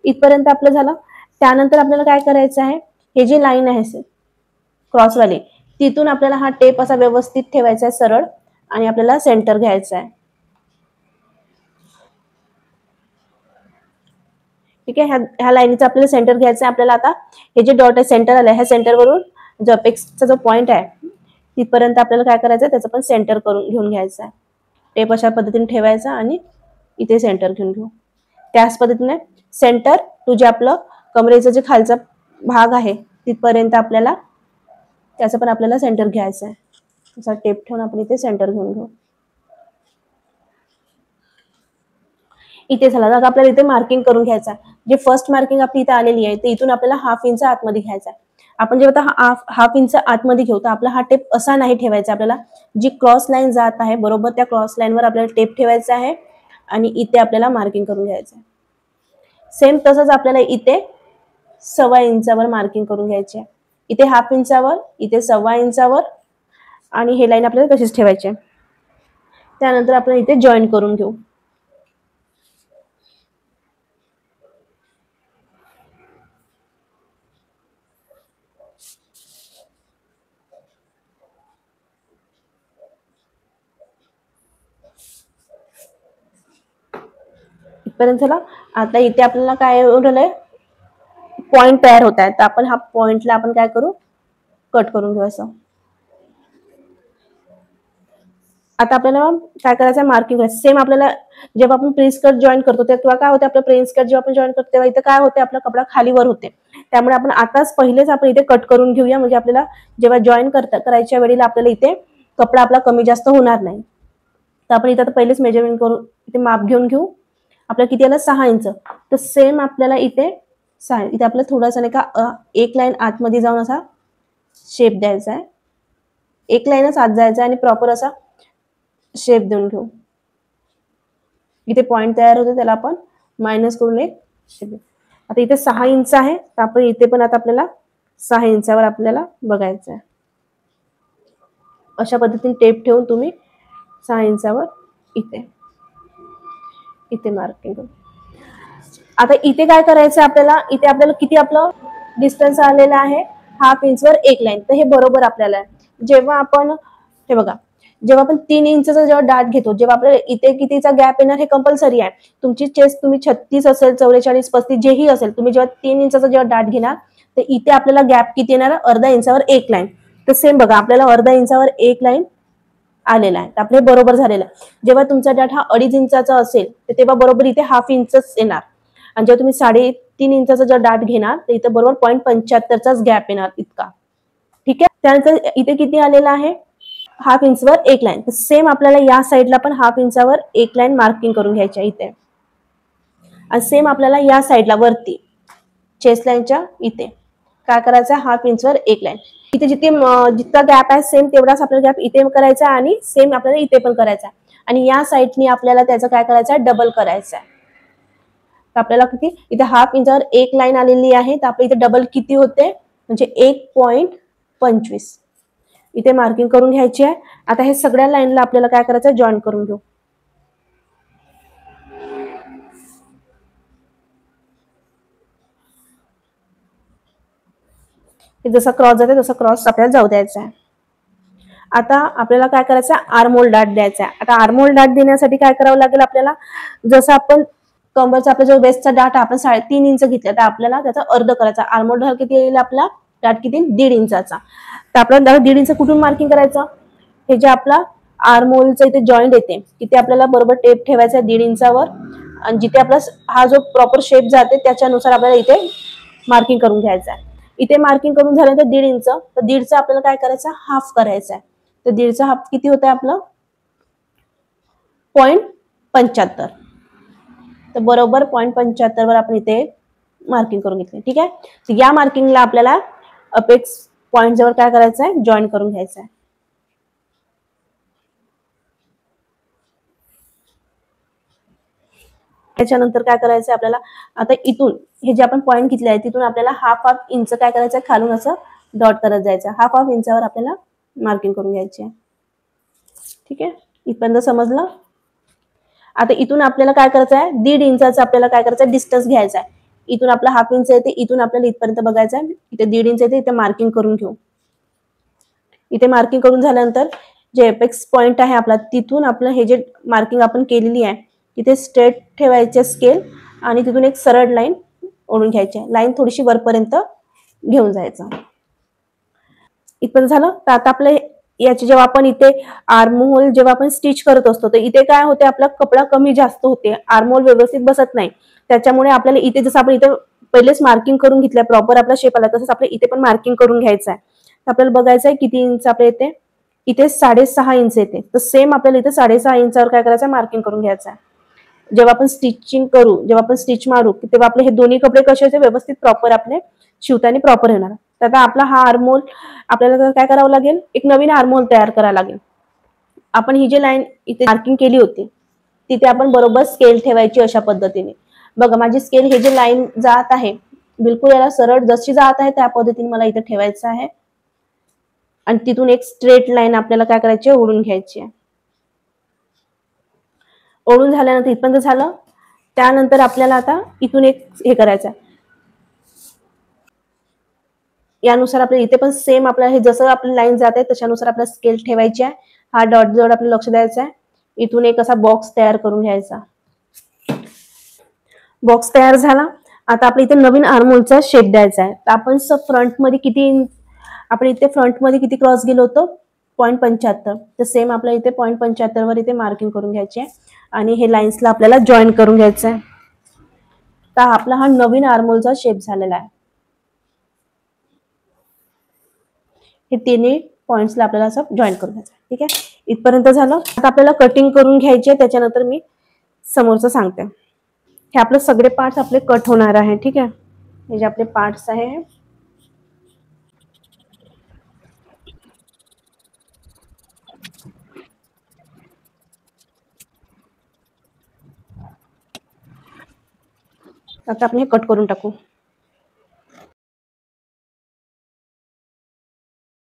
इथपर्यंत आपलं झालं. त्यानंतर आपल्याला काय करायचं आहे? हे जी लाईन आहे क्रॉसवाली, तिथून आपल्याला हा टेप असा व्यवस्थित ठेवायचा आहे सरळ आणि आपल्याला सेंटर घ्यायचा आहे. ठीक आहे. ह्या लाईनीचा आपल्याला सेंटर घ्यायचं आहे. आपल्याला आता हे जे डॉट आहे सेंटर आलं, ह्या सेंटरवरून जो अपेक्सचा जो पॉईंट आहे तिथपर्यंत आपल्याला काय करायचं आहे? त्याचं पण सेंटर करून घेऊन घ्यायचं आहे. टेप अशा पद्धतीने ठेवायचा आणि इथे सेंटर घेऊन घेऊ. त्याच पद्धतीने सेंटर टू जे आपलं कमरेचं जे खालचा भाग आहे तिथपर्यंत आपल्याला त्याचं पण आपल्याला सेंटर घ्यायचं आहे. असा टेप ठेवून आपण इथे सेंटर घेऊन घेऊ. इथे झालं. आता आपल्याला इथे मार्किंग करून घ्यायचं आहे. जे फर्स्ट मार्किंग आपली इथे आलेली आहे ते इथून आपल्याला हाफ इंच आतमध्ये घ्यायचा आहे. आपण जेव्हा हाफ इंच आतमध्ये घेऊ तर आपला हा टेप असा नाही ठेवायचा. आपल्याला जी क्रॉस लाईन जात आहे बरोबर त्या क्रॉस लाईनवर आपल्याला टेप ठेवायचा आहे आणि इथे आपल्याला मार्किंग करून घ्यायचं आहे. सेम तसंच आपल्याला इथे 1.25 इंचावर मार्किंग करून घ्यायची आहे. इथे हाफ इंचावर, इथे 1.25 इंचावर आणि हे लाईन आपल्याला तशीच ठेवायची आहे. त्यानंतर आपण इथे जॉईन करून घेऊ. इथपर्यंत झाला. आता इथे आपल्याला काय झालंय? पॉइंट तयार होत आहे. तर आपण हा पॉइंटला आपण काय करू? कट करून घेऊ असं. आता आपल्याला काय करायचं? मार्किंग करायचं. सेम आपल्याला जेव्हा आपण प्रिन्स कट जॉईन करतो तेव्हा काय होते? आपलं प्रिन्स कट जेव्हा आपण जॉईन करतो तेव्हा इथे काय होते? आपला कपडा खालीवर होते. त्यामुळे आपण आताच पहिलेच आपण इथे कट करून घेऊया. म्हणजे आपल्याला जेव्हा जॉईन करायच्या वेळेला आपल्याला इथे कपडा आपला कमी जास्त होणार नाही. तर आपण इथे पहिलेच मेजरमेंट करून इथे माप घेऊन घेऊ. आपल्याला किती आलं? 6 इंच. तर सेम आपल्याला इथे इथे आपल्याला थोडासा नाही का एक लाईन आतमध्ये जाऊन असा शेप द्यायचा आहे. एक लाईनच आत जायचा आणि प्रॉपर असा शेप देऊन घेऊ. इथे पॉइंट तयार होते त्याला आपण मायनस करून एक शेप. आता इथे 6 इंच आहे तर आपण इथे पण आता आपल्याला 6 इंचावर आपल्याला बघायचं आहे. अशा पद्धतीने टेप ठेवून तुम्ही 6 इंचावर इथे मार्किंग करू. आता इथे काय करायचं आपल्याला? इथे आपल्याला किती आपलं डिस्टन्स आलेलं आहे? हाफ इंचवर एक लाईन. तर हे बरोबर आपल्याला आहे. जेव्हा आपण हे बघा जेव्हा आपण 3 इंचचा जेव्हा डाट घेतो, जेव्हा आपल्याला इथे कितीचा गॅप येणार हे कंपल्सरी आहे. तुमची चेस्ट तुम्ही 36 असेल, 44, 35 जेही असेल, तुम्ही जेव्हा 3 इंचचा जेव्हा डाट घेणार तर इथे आपल्याला गॅप किती येणार, अर्धा इंचावर एक लाईन. तर सेम बघा, आपल्याला अर्धा इंचावर एक लाईन आलेला आहे, तर आपले बरोबर झालेला आहे. जेव्हा तुमचा डाट हा 2.5 इंचाचा असेल तर तेव्हा बरोबर इथे हाफ इंचच येणार, आणि जेव्हा तुम्ही 3.5 इंचाचा जेव्हा डाट घेणार तर इथे बरोबर 0.75चाच गॅप येणार इतका. ठीक आहे. त्यानंतर इथे किती आलेला आहे, हाफ इंचवर एक लाईन. तर सेम आपल्याला या साईडला पण हाफ इंचावर एक लाईन मार्किंग करून घ्यायची इथे, आणि सेम आपल्याला या साईडला वरती चेस्ट लाईनच्या इथे काय करायचं, हाफ इंचवर एक लाईन. इथे जितका गॅप आहे सेम तेवढाच आपल्याला गॅप इथे करायचा आहे, आणि सेम आपल्याला इथे पण करायचा आहे, आणि या साईडनी आपल्याला त्याचं काय करायचं आहे, डबल करायचं आहे. तर आपल्याला किती इथे हाफ इंचावर एक लाईन आलेली आहे, तर आपल्या इथे डबल किती होते, म्हणजे 1.25 इथे मार्किंग करून घ्यायची आहे. आता हे सगळ्या लाईनला आपल्याला काय करायचं, जॉईन करून घेऊ. जसा क्रॉस जाते तसा क्रॉस आपल्याला जाऊ द्यायचा आहे. आता आपल्याला काय करायचं, आर्महोल डाट द्यायचा आहे. आता आर्महोल डाट देण्यासाठी काय करावं लागेल आपल्याला, जसं आपण कमरचा आपला जो वेस्टचा डाट आपण 3.5 इंच घेतला, तर आपल्याला त्याचा अर्ध करायचा. आर्महोल डाट किती येईल आपला, डाट किती 1.5 इंचाचा. तर आपल्याला 1.5 इंच कुठून मार्किंग करायचं, हे जे आपला आर्महोलचं इथे जॉईंट येते तिथे आपल्याला बरोबर टेप ठेवायचा 1.5 इंचावर, आणि जिथे आपला हा जो प्रॉपर शेप जाते त्याच्यानुसार आपल्याला इथे मार्किंग करून घ्यायचं आहे. इथे मार्किंग करून झाल्यानंतर 1.5 इंच, तर 1.5चा आपल्याला काय करायचं, हाफ करायचा आहे. तर 1.5चा हाफ किती होत आहे आपलं, 0.75. तर बरोबर 0.75 वर आपण इथे मार्किंग करून घेतले. ठीक आहे. तर या मार्किंगला आपल्याला अपेक्स पॉइंट जवळ काय करायचं आहे, जॉईन करून घ्यायचं आहे. त्याच्यानंतर काय करायचं आपल्याला, आता इथून हे जे आपण पॉइंट घेतले आहे तिथून आपल्याला हाफ इंच काय करायचं, खालून असं डॉट करत जायचं. हाफ इंचावर आपल्याला मार्किंग करून घ्यायची आहे. ठीक आहे, इथपर्यंत समजलं. आता इथून आपल्याला काय करायचं आहे, 1.5 इंचाचा आपल्याला काय करायचं आहे, डिस्टन्स घ्यायचा आहे. इथून आपला हाफ इंच येते, इथून आपल्याला इथपर्यंत बघायचं आहे. इथे 1.5 इंच येते, इथे मार्किंग करून घेऊ. इथे मार्किंग करून झाल्यानंतर जे एपेक्स पॉइंट आहे आपला, तिथून आपलं हे जे मार्किंग आपण केलेली आहे तिथे स्ट्रेट ठेवायचे स्केल, आणि तिथून एक सरळ लाईन ओढून घ्यायची आहे. लाईन थोडीशी वरपर्यंत घेऊन जायचं. इथपर्यंत झालं. तर आता आपलं याचे जेव्हा आपण इथे आर्महोल जेव्हा आपण स्टिच करत असतो तर इथे काय होते, आपला कपडा कमी जास्त होते, आर्महोल व्यवस्थित बसत नाही. त्याच्यामुळे आपल्याला इथे जसं आपण इथे पहिलेच मार्किंग करून घेतलंय, प्रॉपर आपला शेप आला, तसंच आपल्या इथे पण मार्किंग करून घ्यायचं आहे. आपल्याला बघायचं आहे किती इंच आपल्या इथे 6.5 इंच येते. तर सेम आपल्याला इथे 6.5 इंचावर काय करायचं आहे, मार्किंग करून घ्यायचं आहे. जेव्हा आपण स्टिचिंग करू, जेव्हा आपण स्टिच मारू, तेव्हा आपले हे दोन्ही कपडे कसे होते, व्यवस्थित प्रॉपर आपले शिवताना प्रॉपर येणार. तर आता आपला हा आर्महोल आपल्याला काय करावं लागेल, एक नवीन आर्महोल तयार करायला लागेल. आपण ही जी लाईन इथे मार्किंग केली होती तिथे आपण बरोबर स्केल ठेवायची अशा पद्धतीने. बघा, माझी स्केल हे जे लाईन जात आहे बिलकुल याला सरळ जशी जात आहे त्या पद्धतीने मला इथे ठेवायचं आहे, आणि तिथून एक स्ट्रेट लाईन आपल्याला काय करायची, ओढून घ्यायची आहे. ओढून झाल्यानंतर इथपर्यंत झालं. त्यानंतर आपल्याला आता इथून एक हे करायचं आहे. यानुसार आपल्याला इथे पण सेम आपल्याला हे जसं आपली लाईन जात आहे तशानुसार आपल्याला स्केल ठेवायची आहे. हा डॉट जवळ आपल्याला लक्ष द्यायचं आहे. इथून एक असा बॉक्स तयार करून घ्यायचा. बॉक्स तयार झाला. आता आपल्या इथे नवीन आर्महोलचा शेप द्यायचा आहे. तर आपण फ्रंटमध्ये किती, आपण इथे फ्रंटमध्ये किती क्रॉस गेलो होतो, 0.75. तर सेम आपल्या इथे 0.75 वर इथे मार्किंग करून घ्यायची आहे, आणि हे लाईन्सला आपल्याला जॉईन करून घ्यायचं आहे. तर आपला हा नवीन आर्महोलचा शेप झालेला आहे. हे तिन्ही पॉइंट्सला आपल्याला असं जॉईन करून घ्यायचं. ठीक आहे, इथपर्यंत झालं. आता आपल्याला कटिंग करून घ्यायची आहे, त्याच्यानंतर मी समोरचं सांगते. हे आपले सगळे पार्ट्स आपले कट होणार आहे. ठीक आहे, हे जे आपले पार्ट्स आहे आता आपण हे कट करून टाकू.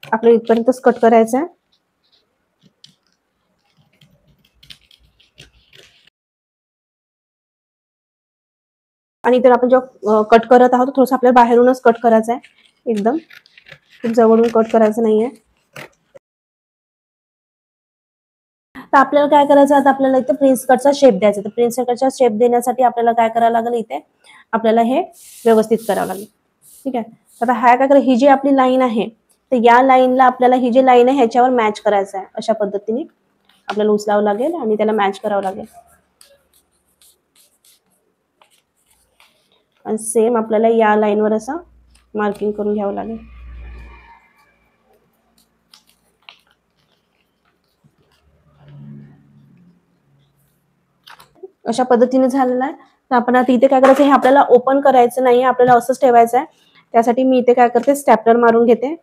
आपल्याला इथपर्यंतच कट करायचं आहे. आणि इतर आपण जेव्हा कट करत आहोत थोडंसं आपल्याला बाहेरूनच कट करायचं आहे, एकदम खूप जवळून कट करायचं नाहीये. तर आपल्याला काय करायचं, आता आपल्याला इथे प्रिन्स कटचा शेप द्यायचा. तर प्रिन्स कटचा शेप देण्यासाठी आपल्याला काय करावं लागेल, इथे आपल्याला हे व्यवस्थित करावं लागेल. ठीक आहे. आता हा काय करा, ही जी आपली लाईन आहे तर या लाईनला आपल्याला ही जी लाईन आहे ह्याच्यावर मॅच करायचं आहे. अशा पद्धतीने आपल्याला उचलावं लागेल आणि त्याला मॅच करावं लागेल. आणि सेम आपल्याला या लाईनवर असं मार्किंग करून घ्यावं लागेल. अशा पद्धतीने झालेलं आहे. तर आपण आता इथे काय करायचं, हे आपल्याला ओपन करायचं नाही, आपल्याला असंच ठेवायचं आहे. त्यासाठी मी इथे काय करते, स्टॅपलर मारून घेते.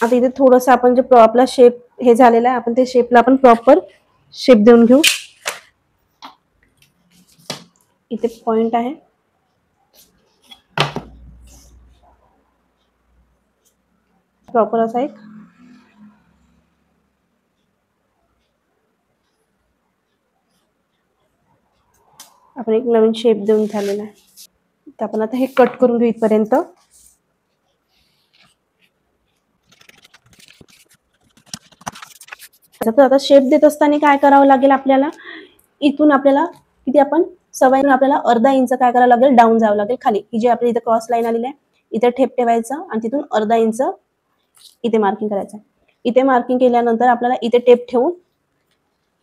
आता इथे थोडंसं आपण जे आपला शेप हे झालेला आहे, आपण ते शेपला आपण प्रॉपर शेप देऊन घेऊ. इथे पॉइंट आहे, प्रॉपर असा एक आपण एक नवीन शेप देऊन झालेला आहे. तर आपण आता हे कट करून घेऊ इथपर्यंत. तर आता शेप देत असताना काय करावं लागेल, आपल्याला इथून आपल्याला किती आपण सवयीनं आपल्याला अर्धा इंच काय करावं लागेल, डाऊन जावं लागेल खाली. ही जी आपली इथे क्रॉस लाईन आलेली आहे इथे ठेप ठेवायचं आणि तिथून अर्धा इंच इथे मार्किंग करायचं. इथे मार्किंग केल्यानंतर आपल्याला इथे टेप ठेवून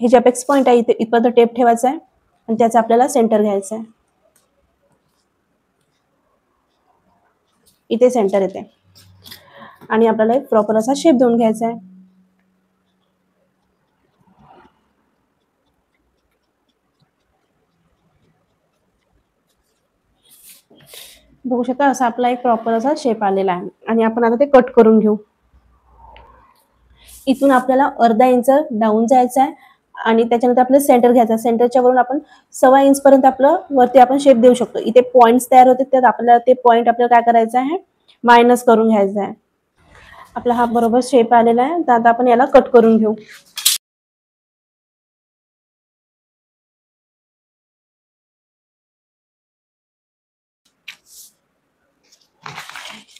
हे जे अपेक्स पॉईंट आहे इथे इथपर्यंत टेप ठेवायचा आहे आणि त्याचा आपल्याला सेंटर घ्यायचा आहे. इथे सेंटर येते आणि आपल्याला एक प्रॉपर असा शेप देऊन घ्यायचा आहे. बघू शकता असा आपला एक प्रॉपर असा शेप आलेला आहे आणि आपण आता ते कट करून घेऊ. इथून आपल्याला अर्धा इंच डाऊन जायचं आहे आणि त्याच्यानंतर आपल्याला सेंटर घ्यायचा. सेंटरच्या वरून आपण 1.25 इंच पर्यंत आपलं वरती आपण शेप देऊ शकतो. इथे पॉइंट्स तयार होते त्यात आपल्याला ते पॉइंट आपल्याला काय करायचं आहे, मायनस करून घ्यायचा आहे. आपला हा बरोबर शेप आलेला आहे. तर आता आपण याला कट करून घेऊ.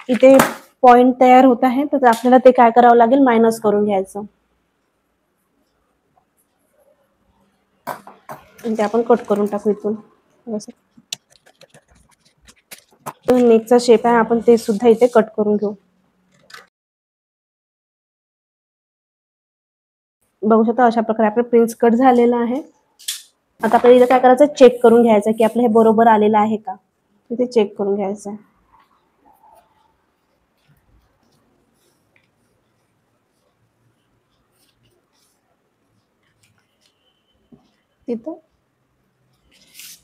इथे पॉइंट तयार होत आहे तर आपल्याला ते काय करावं लागेल, मायनस करून घ्यायचं. ते आपण कट करून टाकू इथून. नेकचा शेप आहे आपण ते सुद्धा इथे कट करून घेऊ. बघू शकता अशा प्रकारे आपलं प्रिन्स कट झालेला आहे. आता आपल्याला इथे काय करायचं, चेक करून घ्यायचं की आपलं हे बरोबर आलेलं आहे का, इथे चेक करून घ्यायचं आहे. तिथं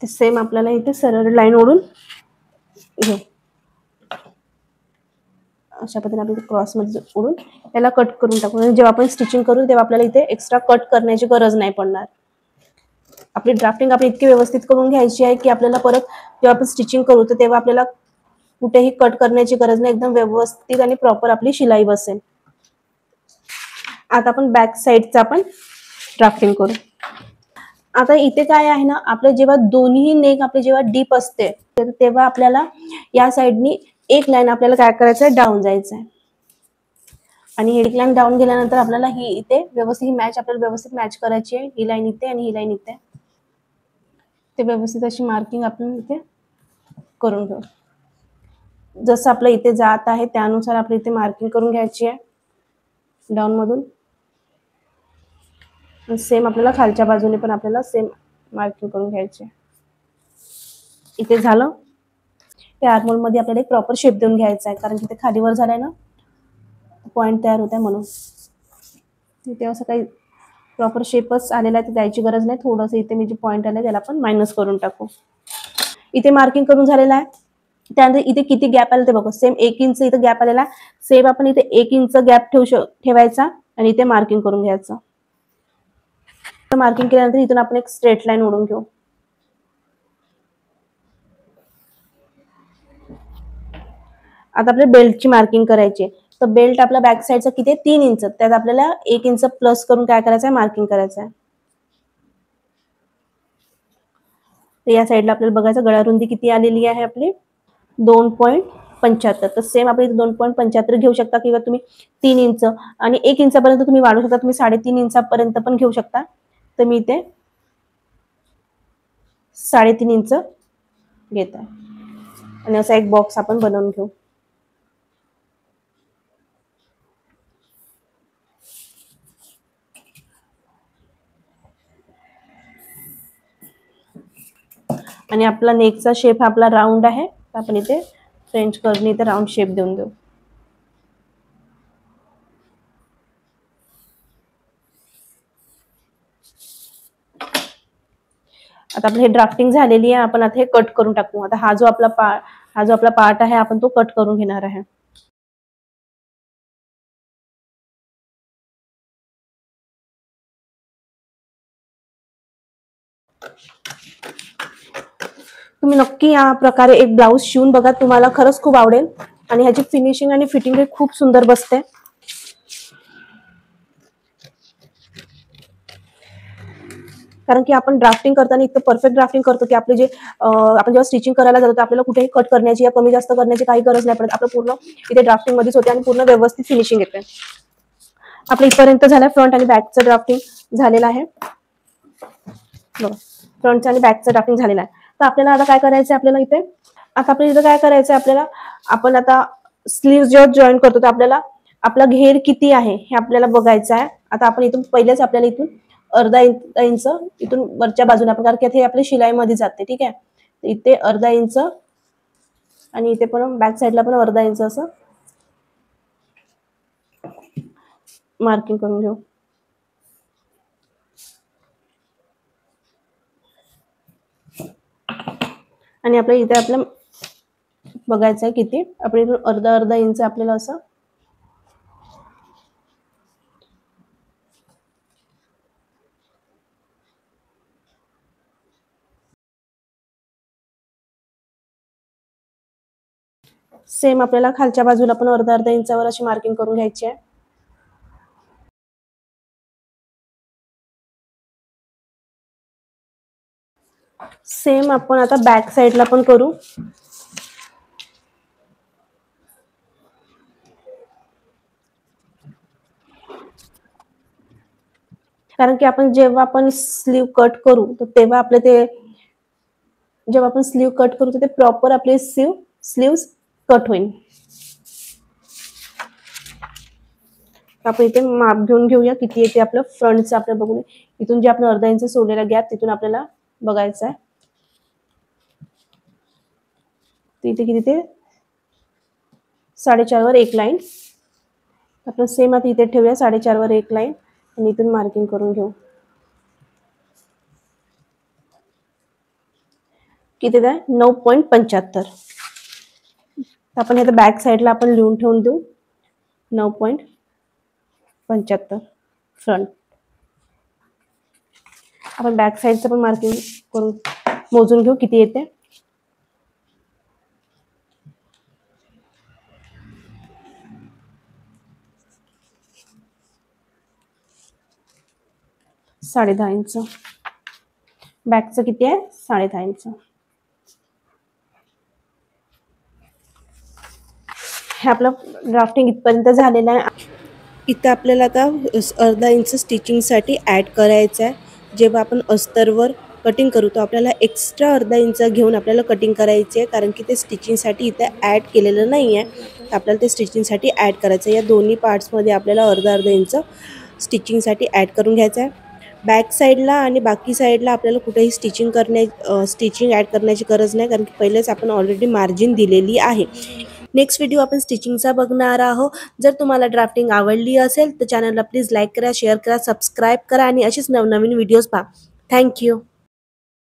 ते सेम आपल्याला इथे सरळ लाईन ओढून घेऊ. अशा पद्धतीने आपण क्रॉस मध्ये ओढून त्याला कट करून टाकू. जेव्हा आपण स्टिचिंग करू तेव्हा आपल्याला इथे एक्स्ट्रा कट करण्याची गरज नाही पडणार. आपली ड्राफ्टिंग आपण इतकी व्यवस्थित करून घ्यायची आहे की आपल्याला परत जेव्हा आपण स्टिचिंग करू तर तेव्हा आपल्याला कुठेही कट करण्याची गरज नाही. एकदम व्यवस्थित आणि प्रॉपर आपली शिलाई बसेल. आता आपण बॅक साईडचा आपण ड्राफ्टिंग करू. आता इथे काय आहे ना, आपले जेव्हा दोन्ही नेक आपले जेव्हा डीप असते तर तेव्हा आपल्याला या साईडनी एक लाईन आपल्याला काय करायचं आहे, डाऊन जायचं आहे. आणि ही लाईन डाऊन गेल्यानंतर आपल्याला ही इथे व्यवस्थित मॅच आपल्याला व्यवस्थित मॅच करायची आहे. ही लाईन इथे आणि ही लाईन इथे. ते व्यवस्थित अशी मार्किंग आपण इथे करून घेऊ. जसं आपलं इथे जात आहे त्यानुसार आपल्या इथे मार्किंग करून घ्यायची आहे डाऊन मधून. सेम आपल्याला खालच्या बाजूने पण आपल्याला सेम मार्किंग करून घ्यायची आहे. इथे झालं. त्या आर्महोल मध्ये आपल्याला एक प्रॉपर शेप देऊन घ्यायचा आहे कारण तिथे खालीवर झालाय ना, पॉइंट तयार होत आहे म्हणून. तिथे असं काही प्रॉपर शेपच आलेला आहे, द्यायची गरज नाही. थोडंसं इथे मी जे पॉइंट आले त्याला आपण मायनस करून टाकू. इथे मार्किंग करून झालेलं आहे. त्यानंतर इथे किती गॅप आले ते बघू. सेम 1 इंच इथे गॅप आलेला आहे. सेम आपण इथे 1 इंच गॅप ठेवायचा आणि इथे मार्किंग करून घ्यायचं. मार्किंग केल्यानंतर इथून आपण एक स्ट्रेट लाईन ओढून घेऊ. आता आपल्याला बेल्टची मार्किंग करायची आहे. तर बेल्ट आपला बॅक साईडचा किती आहे, 3 इंच. त्यात आपल्याला 1 इंच प्लस करून काय करायचं आहे, मार्किंग करायचं आहे. तर या साईडला आपल्याला बघायचं गळा रुंदी किती आलेली आहे आपली, 2.5 2.75. तर सेम आपण इथे 2.75 घेऊ शकता किंवा तुम्ही 3 इंच आणि 1 इंचापर्यंत तुम्ही वाढवू शकता. तुम्ही 3.5 इंचापर्यंत पण घेऊ शकता. तर मी इथे 3.5 इंच घेत आहे आणि असा एक बॉक्स आपण बनवून घेऊ. आणि आपला नेकचा शेप आपला राऊंड आहे. तर आपण इथे फ्रेंच कर्वने इथे राऊंड शेप देऊन देऊ. आता आपलं हे ड्राफ्टिंग झालेली आहे. आपण आता हे कट करून टाकू. आता हा जो आपला पार्ट आहे आपण तो कट करून घेणार आहे. तुम्ही नक्की या प्रकारे एक ब्लाउज शिवून बघा. तुम्हाला खरंच खूप आवडेल आणि ह्याची फिनिशिंग आणि फिटिंग खूप सुंदर बसते. कारण की आपण ड्राफ्टिंग करताना इतकं परफेक्ट ड्राफ्टिंग करतो की आपले जे आपण जेव्हा स्टिचिंग करायला जातो आपल्याला कुठेही कट करण्याची या कमी जास्त करण्याची काही गरज नाही पडत. आपलं पूर्ण इथे ड्राफ्टिंग मध्येच होते आणि पूर्ण व्यवस्थित फिनिशिंग येते. आपलं इथपर्यंत झालं. फ्रंट आणि बॅकचं ड्राफ्टिंग झालेलं आहे. फ्रंटचं आणि बॅकचं ड्राफ्टिंग झालेलं आहे. तर आपल्याला आता काय करायचं आहे, आपण आता स्लीव्ह जेव्हा जॉईन करतो तर आपल्याला आपला घेर किती आहे हे आपल्याला बघायचं आहे. आता आपण इथून पहिलेच आपल्याला इथून अर्धा इंच इथून वरच्या बाजूने आपण, कारण की हे आपल्या शिलाईमध्ये जाते. ठीक आहे. इथे अर्धा इंच आणि इथे पण बॅक साईडला पण अर्धा इंच असं मार्किंग करून घेऊ. आणि आपल्या इथे आपलं बघायचं आहे किती, आपण इथून अर्धा इंच आपल्याला असं सेम आपल्याला खालच्या बाजूला पण अर्धा इंचावर अशी मार्किंग करून घ्यायची आहे. सेम आपण आता बॅक साईडला पण करू. कारण की आपण जेव्हा आपण स्लीव कट करू तर तेव्हा आपले जेव्हा आपण स्लीव कट करू तर ते प्रॉपर आपले स्लीव कट होईल. आपण इथे माप घेऊन घेऊया किती येते आपलं फ्रंटचं. आपल्याला बघून इथून जे आपण अर्धा इंच सोडलेला गॅप तिथून आपल्याला बघायचं आहे. इथे किती ते 4.5 वर एक लाईन. आपण सेम आता इथे ठेवूया 4.5 वर एक लाईन आणि इथून मार्किंग करून घेऊ. किती आहे 9.75. आपण हे बॅक साईडला आपण लिहून ठेवून देऊ 9.75 फ्रंट. आपण बॅक साईडचं पण मार्किंग करून मोजून घेऊ किती येते. साडे 10 इंच. बॅकचं किती आहे 10.5 इंच. हे आपलं ड्राफ्टिंग इथपर्यंत झालेलं आहे. इथं आपल्याला आता अर्धा इंच स्टिचिंगसाठी ॲड करायचं आहे. जेव्हा आपण अस्तरवर कटिंग करू तर आपल्याला एक्स्ट्रा अर्धा इंच घेऊन आपल्याला कटिंग करायची आहे. कारण की ते स्टिचिंगसाठी इथे ॲड केलेलं नाही आहे. आपल्याला ते स्टिचिंगसाठी ॲड करायचं आहे. या दोन्ही पार्ट्समध्ये आपल्याला अर्धा इंच स्टिचिंगसाठी ॲड करून घ्यायचं आहे. बॅक साईडला आणि बाकी साईडला आपल्याला कुठेही स्टिचिंग ॲड करण्याची गरज नाही, कारण की पहिलेच आपण ऑलरेडी मार्जिन दिलेली आहे. नेक्स्ट व्हिडिओ आपण स्टिचिंगचा बघणार आहोत. जर तुम्हाला ड्राफ्टिंग आवडली असेल तर चॅनलला प्लीज लाईक करा, शेअर करा, सबस्क्राईब करा आणि अशीच नवनवीन व्हिडिओज पहा. थँक्यू.